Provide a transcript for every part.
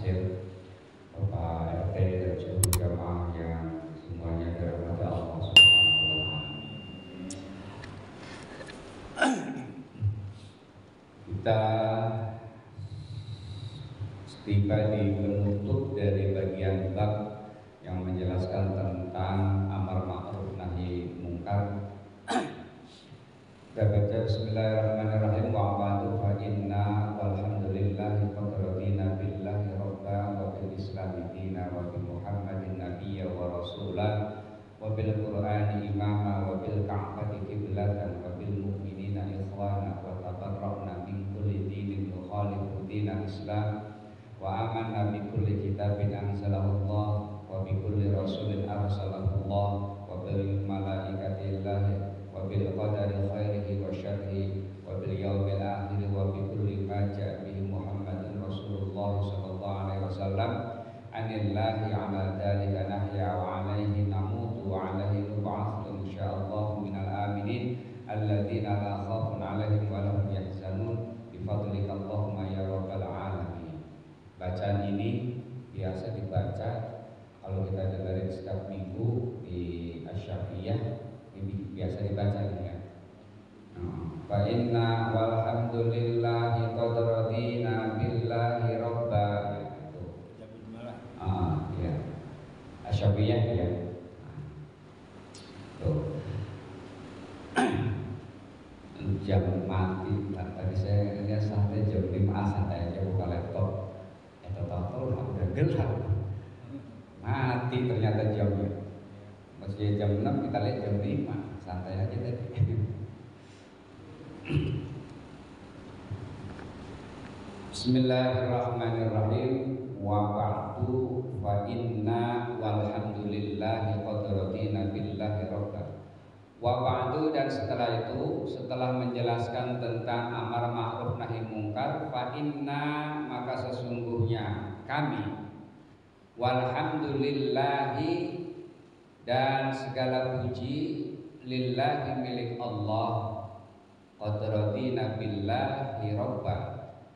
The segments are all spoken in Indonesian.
Nasir, Bapak RT dan seluruh jamaah yang semuanya dirahmati Allah Subhanahu wa taala. Kita tiba di penutup dari bagian bab yang menjelaskan tentang amar ma'ruf nahi mungkar. Kita baca Bismillahirrahmanirrahim. Wa ba'du fa inna walhamdulillahi qad radina billahi rabba wa bil islami dina wa bi Muhammadin nabiyya wa rasulan wa bil qur'ani imama wa bil ka'bati qiblatan wa bil mu'minina ikhwana wa tabarra'na min kulli dinin yukhalifu dinal islam wa amanna bi kulli kitabin anzalallah wa bi kulli rasulin arsalallah wa bil malaikatillahi wa bil qadari khairihi wa syarrihi wa bil yaumil akhir wa bi kulli ma ja'a bihi Muhammadun Rasulullah sallallahu alaihi wasallam anillahi ala dzalika nahya wa alaihi namutu wa alaihi nub'atsu insyaallah minal aminin alladzina la khaufun alaihim wa lahum yahzanun bi fadlika Allahumma ya rabbal alamin. Bacaan ini biasa dibaca kalau kita dengerin setiap minggu di Asy-Syafiyah, biasa dibaca ini ya. Fa inna walhamdulillahi qad radina billahi rabba gitu. Ya. Asy-Syafiyah ya. Tuh. Jam mati tadi saya lihat santai jam 5 santai aja buka laptop. Total udah gelap. Mati ternyata jamnya. Masih jam 6 kita lihat jam 5. Santai aja tadi. Bismillahirrahmanirrahim. Wa ba'du fa inna walhamdulillahi qad radina billahi rabba. Wa ba'du, dan setelah itu, setelah menjelaskan tentang amar ma'ruf nahi mungkar, fa inna, maka sesungguhnya kami, walhamdulillahi, dan segala puji lillahi milik Allah, qad radina billahi rabba,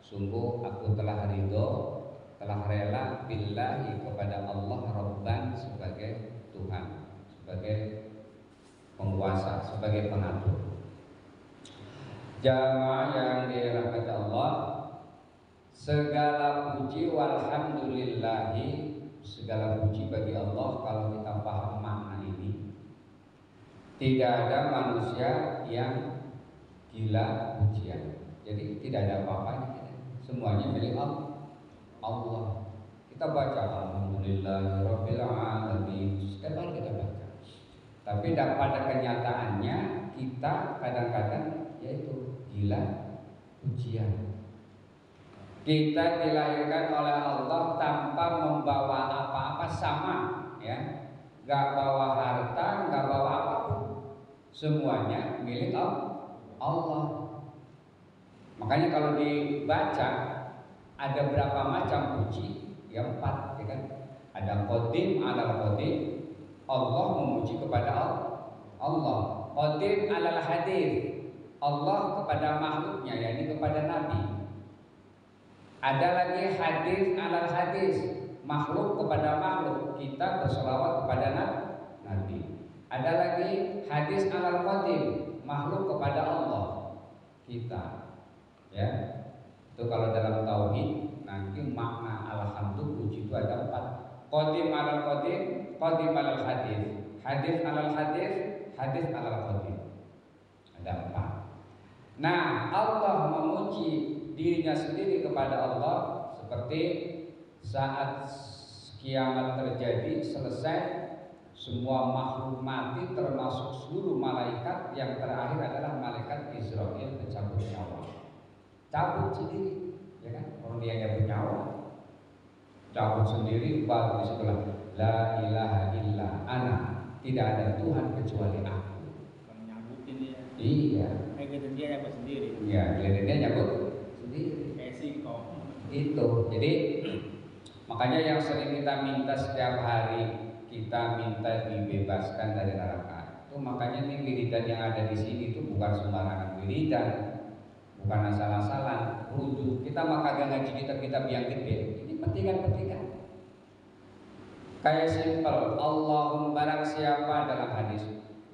sungguh aku telah ridho, telah rela billahi kepada Allah rabban sebagai Tuhan, sebagai penguasa, sebagai pengatur. Jamaah yang dirahmati Allah, segala puji walhamdulillahi, segala puji bagi Allah. Kalau kita paham makna ini, tidak ada manusia yang gila pujian. Jadi tidak ada apa-apa, semuanya milik Allah. Kita baca alhamdulillahirabbil alamin, setiap hari kita baca. Tapi pada kenyataannya kita kadang-kadang yaitu gila pujian. Kita dilahirkan oleh Allah tanpa membawa apa-apa, sama ya, nggak bawa harta, nggak bawa apapun, semuanya milik Allah. Makanya kalau dibaca ada berapa macam puji? Ya 4, ya kan? Ada qadim alal qadim, Allah memuji kepada Allah. Qadim alal hadir, Allah kepada makhluknya, yakni kepada Nabi. Ada lagi hadis alal hadis, makhluk kepada makhluk, kita berselawat kepada Nabi. Ada lagi hadis alal qadim, makhluk kepada Allah, kita. Ya, itu kalau dalam tauhid nanti makna alhamdulillah puji itu ada 4. Qadim alal qadim, qadim alal hadis, hadis alal hadis, hadis alal qadim. Ada 4. Nah, Allah memuji dirinya sendiri kepada Allah seperti saat kiamat terjadi, selesai, semua makhluk mati termasuk seluruh malaikat. Yang terakhir adalah malaikat Israel pencabut nyawa, cabut sendiri, ya kan? Orang dia yang bernyawa cabut sendiri, baru disitulah la ilaha illa ana, tidak ada Tuhan kecuali aku. Kalau nyabutin ya. Iya. Giliran dia nyabut sendiri. Iya, giliran dia nyabut sendiri. Singkong. Itu. Jadi makanya yang sering kita minta setiap hari, kita minta dibebaskan dari neraka. Itu makanya nih wiridan yang ada di sini itu bukan sembarangan wiridan. bukan asal-asalan. Rujuk kita mah kagak ngaji kitab-kitab yang gede. Ini petikan-petikan. Kayak simpel, Allahumma barang siapa dalam hadis,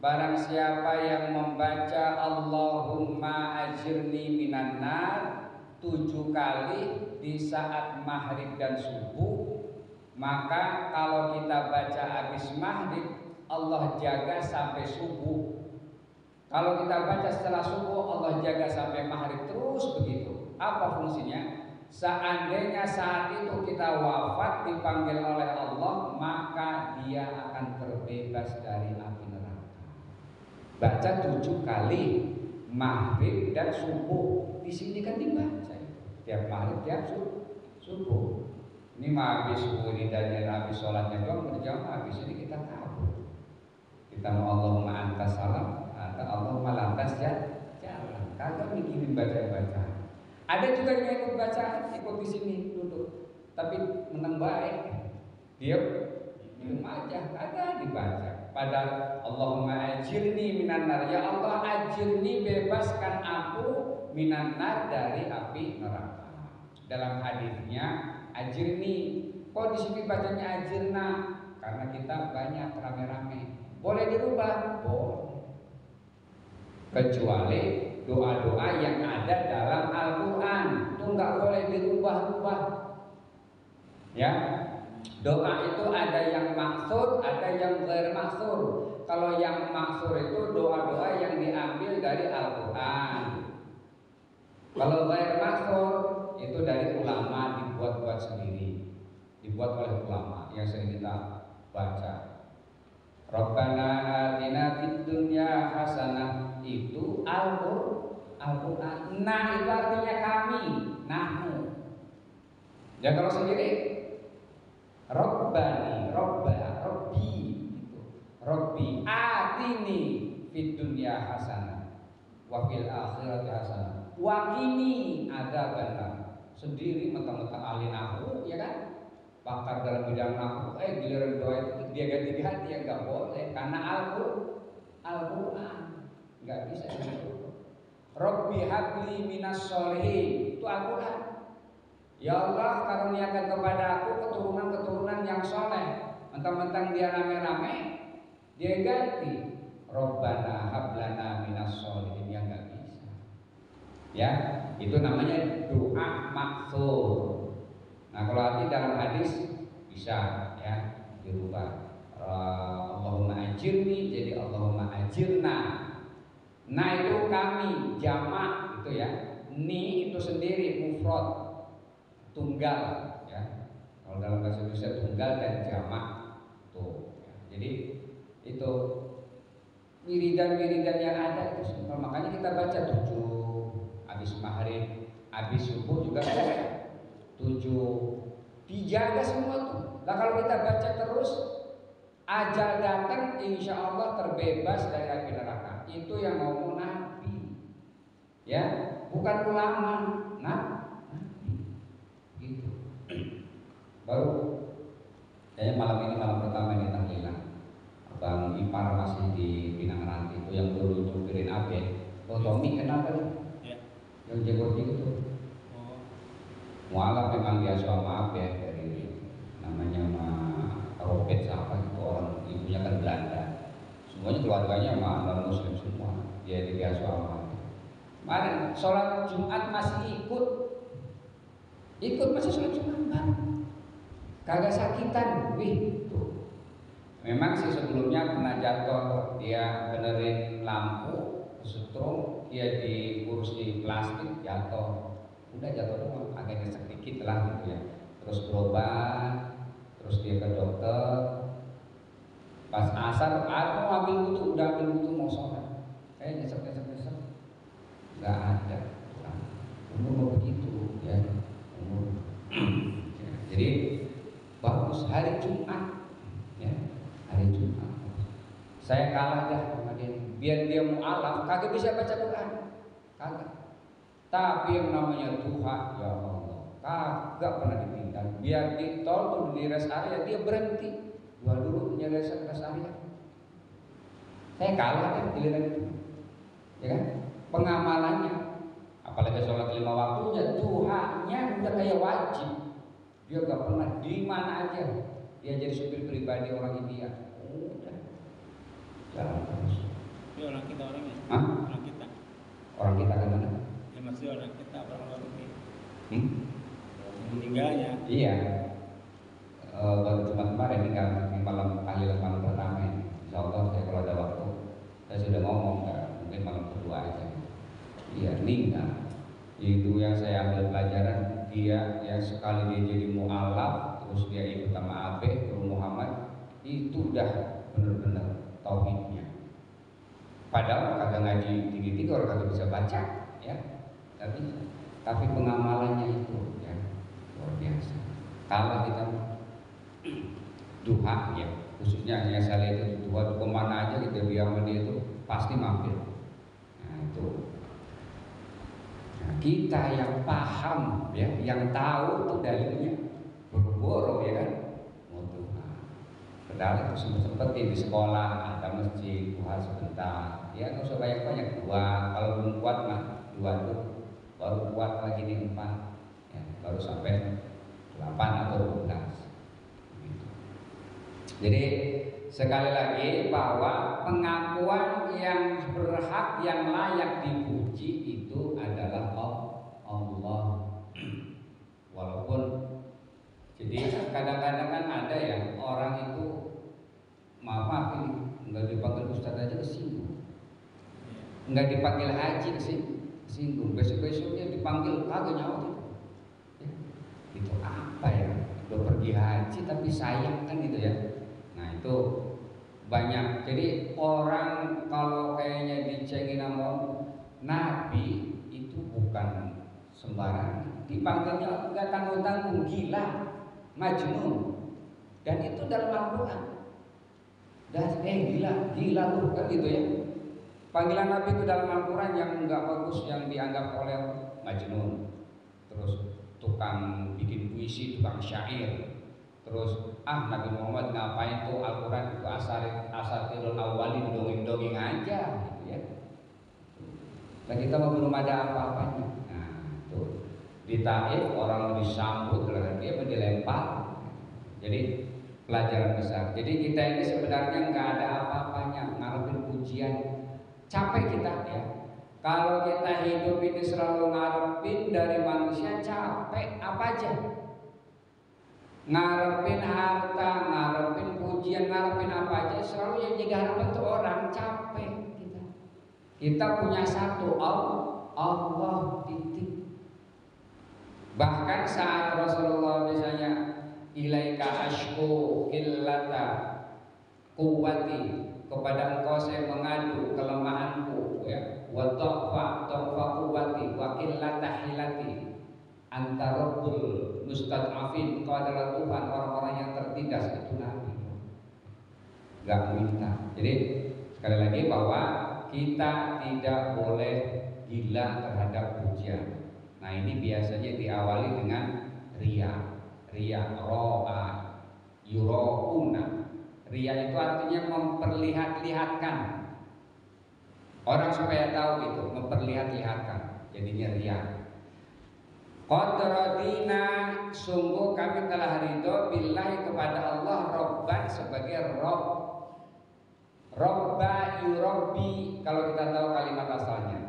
barang siapa yang membaca Allahumma ajirni minan nar 7 kali di saat maghrib dan subuh, maka kalau kita baca habis maghrib, Allah jaga sampai subuh. Kalau kita baca setelah subuh, Allah jaga sampai maghrib, terus begitu. Apa fungsinya? Seandainya saat itu kita wafat dipanggil oleh Allah, maka dia akan terbebas dari api neraka. Baca 7 kali maghrib dan subuh. Di sini kan dibaca tiap maghrib, tiap subuh. Ini mah habis wiridannya, habis sholatnya doang berjamaah. Habis ini kita kabur. Kita mau Allahumma antas salam, atau Allahumma lantas jalan. Kagak mikirin baca-baca. Ada juga yang ikut bacaan, ikut di sini duduk, tapi menang baik, dia minum aja, kagak dibaca. Padahal Allahumma ajirni minan nar, ya Allah ajirni, bebaskan aku minan nar, dari api neraka. Dalam hadisnya ajirni, kok di sini bacanya ajirna? Karena kita banyak rame-rame. Boleh dirubah? Boleh. Kecuali doa-doa yang ada dalam Al-Quran itu nggak boleh dirubah-rubah. Ya, doa itu ada yang maksur, ada yang ghair maksur. Kalau yang maksur itu doa-doa yang diambil dari Al-Quran. Kalau ghair maksur itu dari ulama, dibuat-buat sendiri, dibuat oleh ulama yang sering kita baca. Rabbana atina fid dunya hasanah, itu Al-Quran. Nah itu artinya kami, nahnu. Ya kalau sendiri Rabbani, Rabbi gitu. Rabbi atini fid dunya hasanah wa fil akhirati hasanah wa qini adzabannar. Sendiri mentang-mentang ahli nahwu, ya kan? Pakar dalam bidang nahwu, giliran doa itu dia ganti-ganti, ya nggak boleh, karena Al-Quran nggak bisa gitu. Rabbi habli minas sholihin, itu Al-Quran. Ya Allah karuniakan kepada aku keturunan-keturunan yang soleh. Mentang-mentang dia rame-rame, dia ganti Rabbana hablana minas sholihin, yang nggak bisa. Ya, itu namanya doa maksur. Nah kalau arti dalam hadis bisa ya dirubah. Allahumma ajirni jadi Allahumma ajirna. Nah itu kami, jamak itu ya. Ni itu sendiri mufrad, tunggal ya. Kalau dalam bahasa Indonesia tunggal dan jamak tuh. Ya. Jadi itu wiridan-wiridan yang ada itu simpel. Makanya kita baca 7 habis maghrib, habis subuh juga 7, dijaga semua tuh. Nah kalau kita baca terus, ajal datang insya Allah terbebas dari api neraka. Itu yang ngomong Nabi, ya, bukan ulama. Nabi, gitu. Baru, kayaknya malam ini malam pertama ini tahlilan. Bang Ipar masih di Pinang Ranti itu yang dulu nyupirin Abe. Oh Tommy kenal kan? Ya. Yang jenggot itu. Mualaf memang dia suami ya, dari namanya Robert siapa itu, orang ibunya kan Belanda. Semuanya keluarganya non Muslim semua. Dia suami. Kemarin sholat Jumat masih ikut masih sholat Jumat bareng. Kagak sakitan, wih tuh. Memang sih sebelumnya pernah jatuh, dia benerin lampu, kesetrum, dia diurus di plastik, jatuh. Udah jatuh doang, agak nyesek dikit lah gitu ya. Terus berobat, terus dia ke dokter. Pas asar, aku ambil wudu, udah ambil wudu mau sholat. Nyesek. Gak ada. Umur mau begitu ya. Umur. Ya, jadi bagus hari Jumat, ya hari Jumat. Saya kalah dah sama dia. Biar dia mu'alaf, kagak bisa baca Quran, kagak. Tapi yang namanya Tuhan, ya Allah, kagak pernah ditinggal. Biar di tol di rest area dia berhenti. Gua dulu punya rest area. Saya kalah deh giliran itu, ya kan? Pengamalannya, apalagi sholat 5 waktunya, duhanya udah kayak wajib. Dia gak pernah di mana aja dia jadi supir pribadi orang India. Udah jalan terus. Ini orang kita orangnya. Hah? Orang kita. Orang kita kan mana? Ya maksudnya orang kita orang ini. Meninggalnya. Iya. Baru Jumat kemarin meninggal di malam tahlilan malam pertama ini. Insya Allah saya kalau ada waktu saya sudah ngomong, mungkin malam kedua aja. Iya, meninggal. Itu yang saya ambil pelajaran, dia yang sekali dia jadi mu'alaf, terus dia ikut sama Abe, Guru Muhammad, itu udah benar-benar tauhidnya. Padahal kagak ngaji tinggi-tinggi, orang kagak bisa baca, ya. Tapi pengamalannya itu ya luar biasa. Kalau kita duha ya, khususnya yang saya lihat itu duha kemana aja gitu biar dia itu pasti mampir. Nah itu. Nah, kita yang paham ya, yang tahu tuh dalilnya boro-boro ya kan, mau duha. Padahal itu sempat-sempetin di sekolah ada masjid duha sebentar. Ya nggak usah banyak-banyak dua. Kalau belum kuat mah dua tuh, baru kuat lagi nih 4 ya, baru sampai 8 atau 12 gitu. Jadi sekali lagi bahwa pengakuan yang berhak yang layak dipuji itu adalah Allah. Walaupun jadi kadang-kadang kan ada yang orang itu maaf ini nggak dipanggil ustaz aja kesinggung, nggak dipanggil haji kesinggung, besok-besoknya dipanggil kagak nyawa gitu. Ya, itu apa ya? Udah pergi haji tapi sayang kan gitu ya. Nah itu banyak. Jadi orang kalau kayaknya dicengin sama Nabi itu bukan sembarangan. Dipanggilnya nggak tanggung-tanggung, gila, majnun. Dan itu dalam Al-Quran. Dan gila lu kan gitu ya. Panggilan Nabi itu dalam Al-Quran yang nggak bagus, yang dianggap oleh majnun, terus tukang bikin puisi, tukang syair. Terus Nabi Muhammad ngapain tuh Al-Quran itu asatirul awalin, dongeng-dongeng aja gitu ya. Dan kita belum ada apa-apanya. Nah tuh di Taif orang disambut dengan dia dilempar. Jadi pelajaran besar. Jadi kita ini sebenarnya nggak ada apa-apanya ngarepin pujian. Capek kita ya. Kalau kita hidup ini selalu ngarepin dari manusia, capek apa aja. Ngarepin harta, ngarepin pujian, ngarepin apa aja, selalu yang jadi harapan itu orang, capek kita. Kita punya satu Allah titik. Bahkan saat Rasulullah misalnya ilaika ashku illata quwwati, kepada engkau saya mengadu kelemahanku ya, wa dha'fa quwwati wa qillata hilati, anta rabbul mustad'afin, engkau adalah Tuhan orang-orang yang tertindas. Itu Nabi gak minta. Jadi sekali lagi bahwa kita tidak boleh gila terhadap pujian. Nah ini biasanya diawali dengan riya, ro'a, yuro'una. Riya itu artinya memperlihat-lihatkan orang supaya tahu gitu, memperlihat-lihatkan, jadinya riya. Qad radina, sungguh kami telah ridho billahi kepada Allah Robban sebagai Rob. Robba yurabbi kalau kita tahu kalimat asalnya.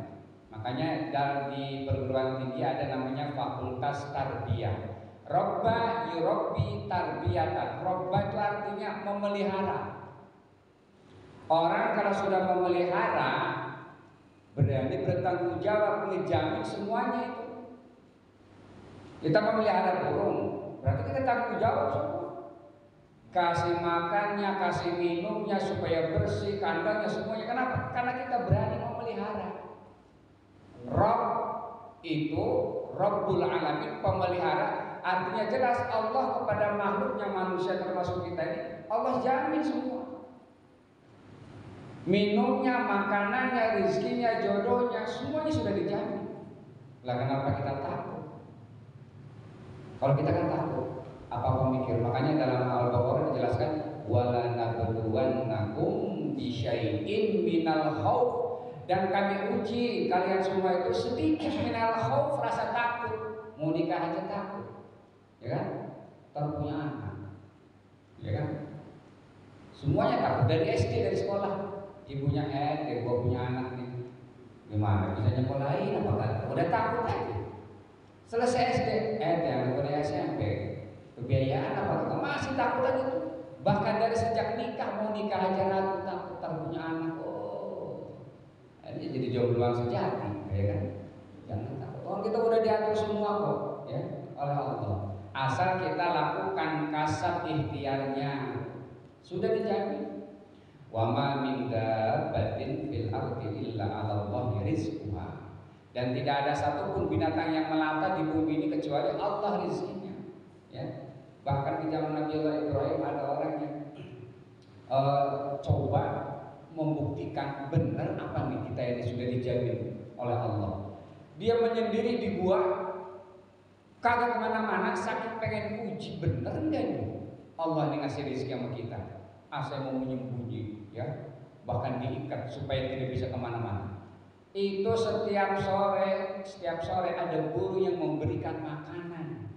Makanya di perguruan tinggi ada namanya fakultas tarbiyah. Robba yurabbi tarbiyatan. Robba itu artinya memelihara. Orang kalau sudah memelihara berani bertanggung jawab, ngejamin semuanya itu. Kita memelihara burung, berarti kita tanggung jawab semua. Kasih makannya, kasih minumnya supaya bersih, kandangnya semuanya. Kenapa? Karena kita berani memelihara. Rob itu Rabbul Alamin, pemelihara. Artinya jelas Allah kepada makhluknya, manusia termasuk kita ini, Allah jamin semua. Minumnya, makanannya, rezekinya, jodohnya, semuanya sudah dijamin. Lah kenapa kita takut? Kalau kita kan takut, apa mikir? Makanya dalam Al-Baqarah dijelaskan wala nabluwannakum bisyai'in minal khauf Dan kami uji kalian semua itu sedikit minal khauf, rasa takut. Mau nikah aja takut, ya kan? Kalau punya anak, ya kan? Semuanya takut dari SD, dari sekolah. Ibunya gua punya anak nih, gimana bisa nyekolahin apa kan? Udah takut aja. Selesai SD, yang udah SMP, kebiayaan apa kan? Masih takut aja tuh. Bahkan dari sejak nikah, mau nikah aja ragu, takut punya anak. Ini jadi jombloan sejati, ya kan? Jangan takut. Oh, kita udah diatur semua kok, ya, oleh Allah. Asal kita lakukan kasab ikhtiarnya, sudah dijamin. Wa ma min dabbatin fil ardi illa 'ala Allahi rizquha. Dan tidak ada satupun binatang yang melata di bumi ini kecuali Allah rizkinya. Ya. Bahkan di zaman Nabi Allah Ibrahim ada orang yang coba membuktikan benar apa nih kita ini sudah dijamin oleh Allah. Dia menyendiri di gua, kagak kemana-mana, sakit pengen uji bener enggak nih Allah ini ngasih rezeki sama kita. Saya mau menyembunyi, ya, bahkan diikat supaya tidak bisa kemana-mana. Itu setiap sore ada guru yang memberikan makanan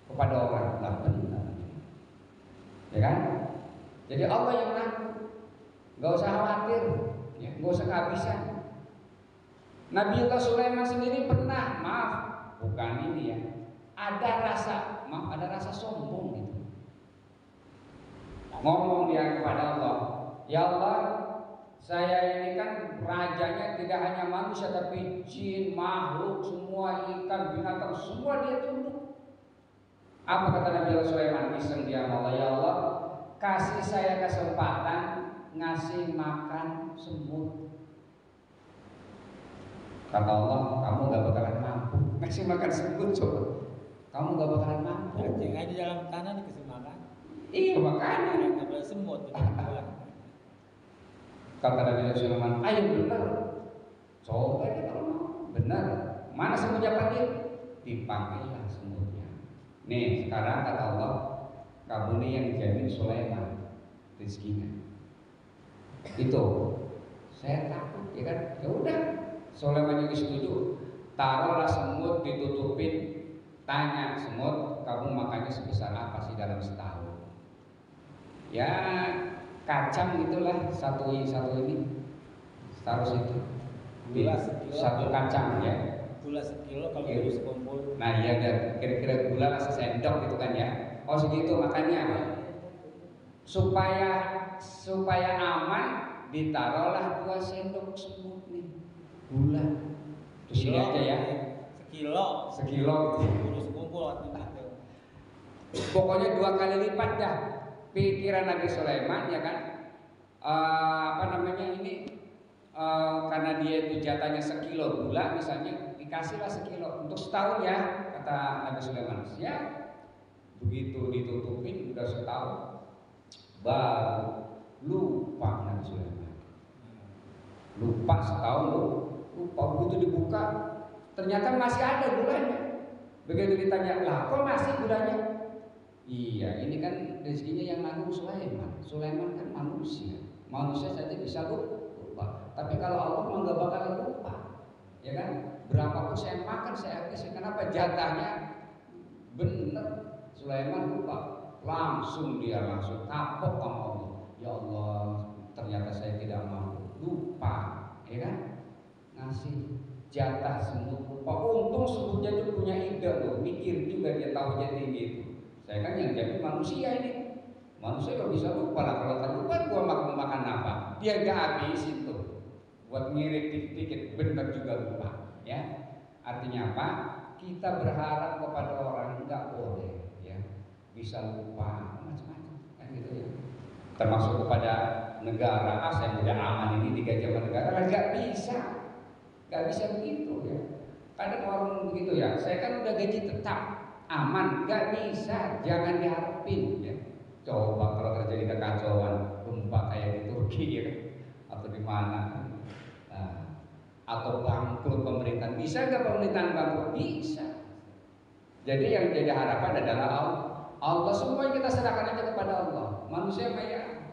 kepada orang. Nah, benar, ya kan? Jadi Allah yang mengatur. Gak usah khawatir, ya, gak usah kehabisan. Nabiullah Sulaiman sendiri pernah, bukan ini ya, ada rasa sombong gitu. Ngomong dia kepada Allah, ya Allah, saya ini kan rajanya tidak hanya manusia tapi jin, makhluk, semua ikan, binatang, semua dia tunduk. Apa kata Nabiullah Sulaiman? Iseng dia Allah, ya Allah, kasih saya kesempatan ngasih makan semut. Kata Allah, kamu gak bakalan mampu ngasih makan semut, coba. Kamu gak bakalan mampu. Anjing aja dalam tanah dikasih makan. Iya makanya. Nggak boleh semut. Kata Nabi Sulaiman, ayo benar. Coba aja kalau mau. Benar. Mana semutnya panggil? Dipanggillah semutnya. Nih sekarang kata Allah, kamu nih yang dijamin Sulaiman rezekinya. Itu saya takut, ya kan? Ya udah, Sulaiman juga setuju. Taruhlah semut, ditutupin. Tanya semut, kamu makannya sebesar apa sih dalam setahun? Ya kacang gitulah, satu ini taruh situ. Gula sekilo. Satu kacang ya. Gula sekilo kalau Iya. harus kumpul. Nah iya dan kira-kira gula sesendok gitu kan ya. Oh segitu makannya. Supaya aman, ditaruhlah 2 sendok semut nih gula. Terus ini aja ya. Sekilo gitu. Harus kumpul gitu. Pokoknya 2 kali lipat dah pikiran Nabi Sulaiman, ya kan? Karena dia itu jatahnya sekilo gula misalnya, dikasihlah sekilo untuk setahun ya, kata Nabi Sulaiman. Ya begitu ditutupin udah setahun, baru lupa Nabi Sulaiman. Lupa setahun, lupa. Begitu dibuka ternyata masih ada gulanya. Begitu ditanya, lah kok masih gulanya? Iya, ini kan rezekinya yang nanggung Sulaiman. Sulaiman kan manusia saja bisa lupa. Tapi kalau Allah mah nggak bakal lupa, ya kan? Berapapun saya makan saya habis. Kenapa jatahnya bener? Sulaiman lupa, langsung kapok sama Allah. Ya Allah, ternyata saya tidak mampu, lupa, ya kan? Ngasih jatah semut lupa. Untung semutnya itu punya ide loh, mikir juga dia tahu jadi gitu. Saya kan yang jadi manusia ini. Manusia gak bisa lupa lah, kalau tak lupa gua makan apa. Dia gak habisin tuh. Buat ngirit dikit-dikit, benar juga lupa. Ya, artinya apa? Kita berharap kepada orang nggak boleh, ya, bisa lupa macam-macam, kan gitu ya. Termasuk kepada negara, saya udah aman ini digaji sama negara, nggak bisa begitu ya. Kadang orang begitu ya. Saya kan udah gaji tetap, aman, nggak bisa, jangan diharapin ya. Coba kalau terjadi kekacauan, gempa kayak di Turki ya, atau di mana, atau bangkrut pemerintahan, bisa nggak pemerintahan bangkrut? Bisa. Jadi yang jadi harapan adalah Allah. Semua kita serahkan aja kepada Allah. Manusia kayak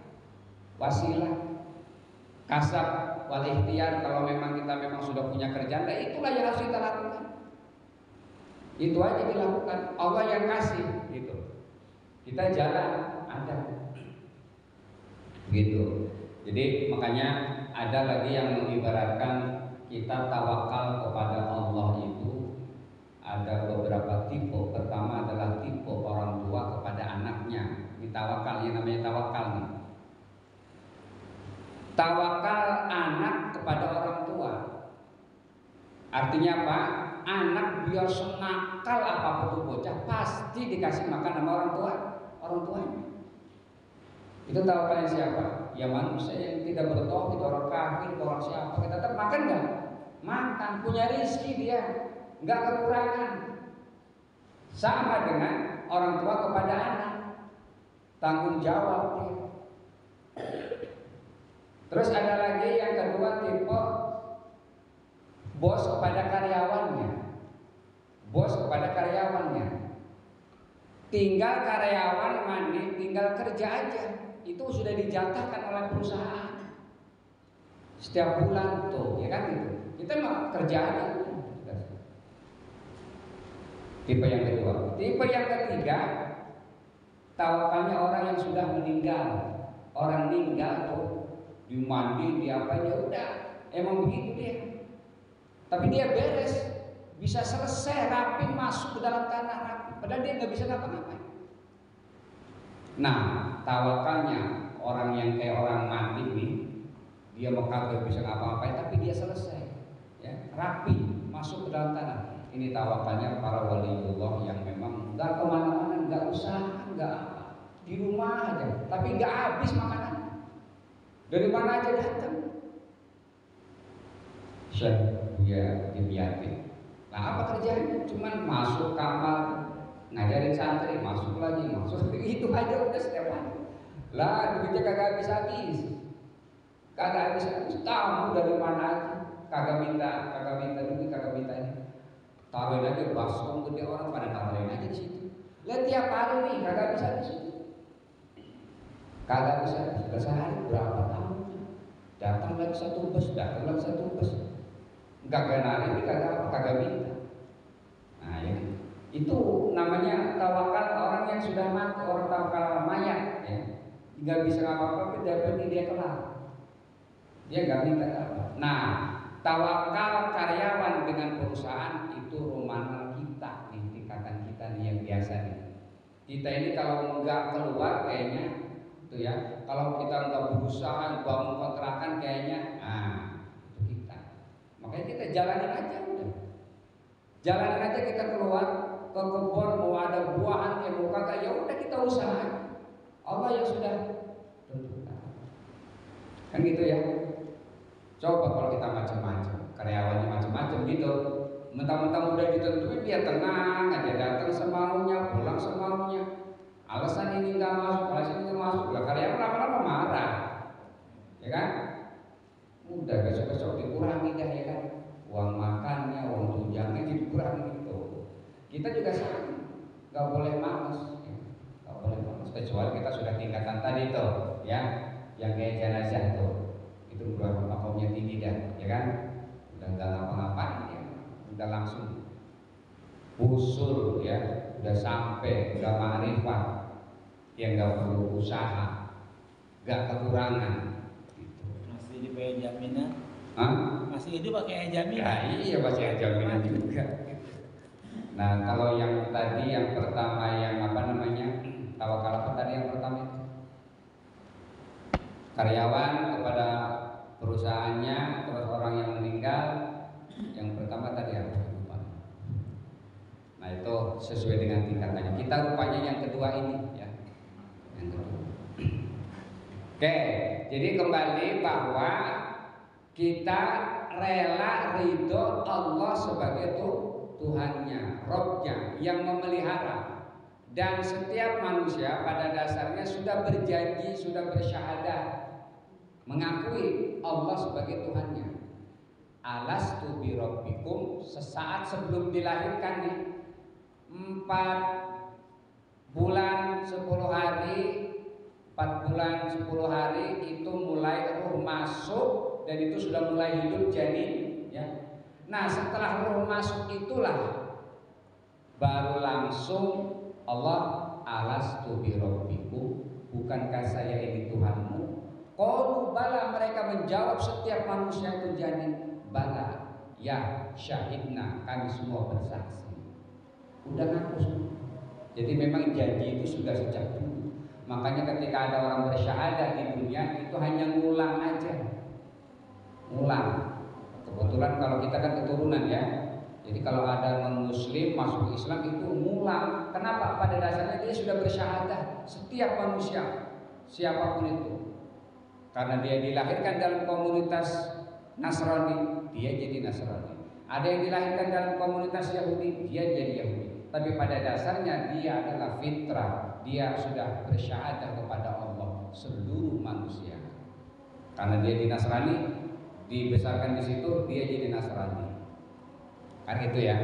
wasilah, kasab wal ikhtiar, kalau memang kita memang sudah punya kerjaan, nah itulah yang harus kita lakukan. Itu aja dilakukan. Allah yang kasih gitu. Kita jalan ada. Gitu. Jadi makanya ada lagi yang mengibaratkan kita tawakal kepada Allah itu ada beberapa tipe. Pertama adalah tipe orang tua kepada anaknya. Ini tawakal, yang namanya tawakal nih. Tawakal anak kepada orang tua. Artinya apa? Anak biar senakal apapun tuh bocah pasti dikasih makan sama orang tuanya. Itu tawakalnya siapa? Ya manusia yang tidak bertauhid, orang kafir, orang siapa, kita tetap makan nggak? Makan, punya rezeki dia, nggak kekurangan. Sama dengan orang tua kepada anak, tanggung jawab dia. Terus ada lagi yang kedua tipe bos kepada karyawannya. Bos kepada karyawannya. Tinggal karyawan mandi, tinggal kerja aja. Itu sudah dijatahkan oleh perusahaan. Setiap bulan tuh, ya kan gitu. Kita mau kerja aja. Tipe yang kedua. Tipe yang ketiga, tawakalnya orang yang sudah meninggal. Orang meninggal tuh dimandi, diapain, ya udah, emang begitu dia. Tapi dia beres, bisa selesai, rapi, masuk ke dalam tanah rapi. Padahal dia nggak bisa ngapa-ngapain. Nah, tawakalnya orang yang kayak orang mati nih, dia kagak bisa ngapa-ngapain, tapi dia selesai, ya, rapi, masuk ke dalam tanah. Ini tawakalnya para waliullah yang memang nggak kemana-mana, nggak usaha, nggak apa, di rumah aja, tapi nggak habis makanan. Dari mana aja datang. Syekh Buya Dimyati. Nah, apa kerjanya? Cuman masuk kamar, ngajarin santri, masuk lagi, masuk itu aja udah setiap hari. Lah duitnya kagak habis-habis. Kagak habis-habis. Tamu dari mana aja. Kagak minta duit, kagak minta ini. Taruhin aja baskom gede, orang pada taruhin aja di situ. Lihat tiap hari nih kagak habis-habis. Kagak bisa sehari berapa tahun. Datang lagi satu bus, Enggak kenal ini kagak minta. Nah, ya. Itu namanya tawakal orang yang sudah mati, orang tawakal mayat, ya. Nggak bisa apa-apa, dapat dia kelar. Dia nggak minta apa. Nah, tawakal karyawan dengan perusahaan itu romanal kita, nih tingkatan kita nih yang biasa nih. Kita ini kalau nggak keluar kayaknya itu ya, kalau kita nggak berusaha bangun kontrakan kayaknya, itu kita. Makanya kita jalanin aja udah. Jalanin aja kita keluar ke kebun, mau ada buahan kayak mau kagak, ya udah kita usaha. Allah yang sudah tentukan. Kan gitu ya. Coba kalau kita macam-macam, karyawannya macam-macam gitu, mentang-mentang udah ditentuin dia tenang aja, datang semaunya, pulang semaunya. Alasan ini nggak masuk, alasan ini nggak masuk, lah karyawan lama-lama marah, ya kan? Udah besok-besok dikurangi dah, ya kan? Uang makannya, uang tunjangan dikurangi gitu. Kita juga sama, nggak boleh malas, ya. Nggak boleh malas. Kecuali kita sudah tingkatan tadi tuh, ya, yang kayak jenazah tuh, itu udah makomnya tinggi dah, ya kan? Udah nggak ngapa-ngapain, ya. Udah langsung usul, ya, udah sampai, udah ma'rifat. Yang nggak perlu usaha, nggak kekurangan. Gitu. Masih dipakai jaminan? Masih hidup pakai jaminan? Ya, iya pakai jaminan juga. Nah, kalau yang tadi yang pertama yang apa namanya tawakal apa tadi yang pertama itu? Karyawan kepada perusahaannya, terus orang yang meninggal. Yang pertama tadi apa? Nah, itu sesuai dengan tingkatannya. Kita rupanya yang kedua ini, ya. Yang kedua. Oke, jadi kembali bahwa kita rela ridho Allah sebagai Tuhannya, Robnya yang memelihara. Dan setiap manusia pada dasarnya sudah berjanji, sudah bersyahadat, mengakui Allah sebagai Tuhannya. Alastu bi rabbikum, sesaat sebelum dilahirkan nih, 4 bulan 10 hari 4 bulan 10 hari itu mulai ruh masuk dan itu sudah mulai hidup janin, ya. Nah, setelah roh masuk itulah baru langsung Allah, alastu bi rabbikum, bukankah saya ini Tuhanmu? Qalu bala, mereka menjawab setiap manusia itu janin, bala, ya syahidna, kami semua bersaksi. Udah ngaku semua. Jadi memang janji itu sudah sejak dulu. Makanya ketika ada orang bersyahadat di dunia itu hanya ngulang aja. Ngulang. Kebetulan kalau kita kan keturunan ya. Jadi kalau ada non-muslim masuk Islam itu ngulang. Kenapa? Pada dasarnya dia sudah bersyahadat. Setiap manusia, siapapun itu. Karena dia dilahirkan dalam komunitas Nasrani, dia jadi Nasrani. Ada yang dilahirkan dalam komunitas Yahudi, dia jadi Yahudi. Tapi pada dasarnya dia adalah fitrah. Dia sudah bersyahadat kepada Allah seluruh manusia. Karena dia di Nasrani, dibesarkan di situ, dia jadi Nasrani. Kan itu ya.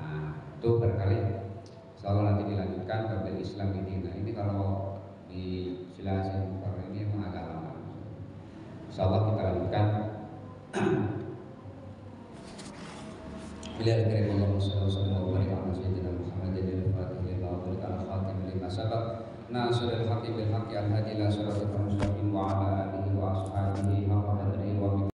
Nah, itu berkali. Insyaallah nanti dilanjutkan ke Islam ini. Nah, ini kalau di Silasan ini memang agak lama. Insyaallah kita lanjutkan. Bila kirim Allah sallallahu alaihi wa sallam Muhammad jadi fatih lillah wa ta'ala khatim lima sabab nasrul haqqi bil haqqi al hadi la siratal mustaqim wa ala alihi wa ashabihi haqqa qadri wa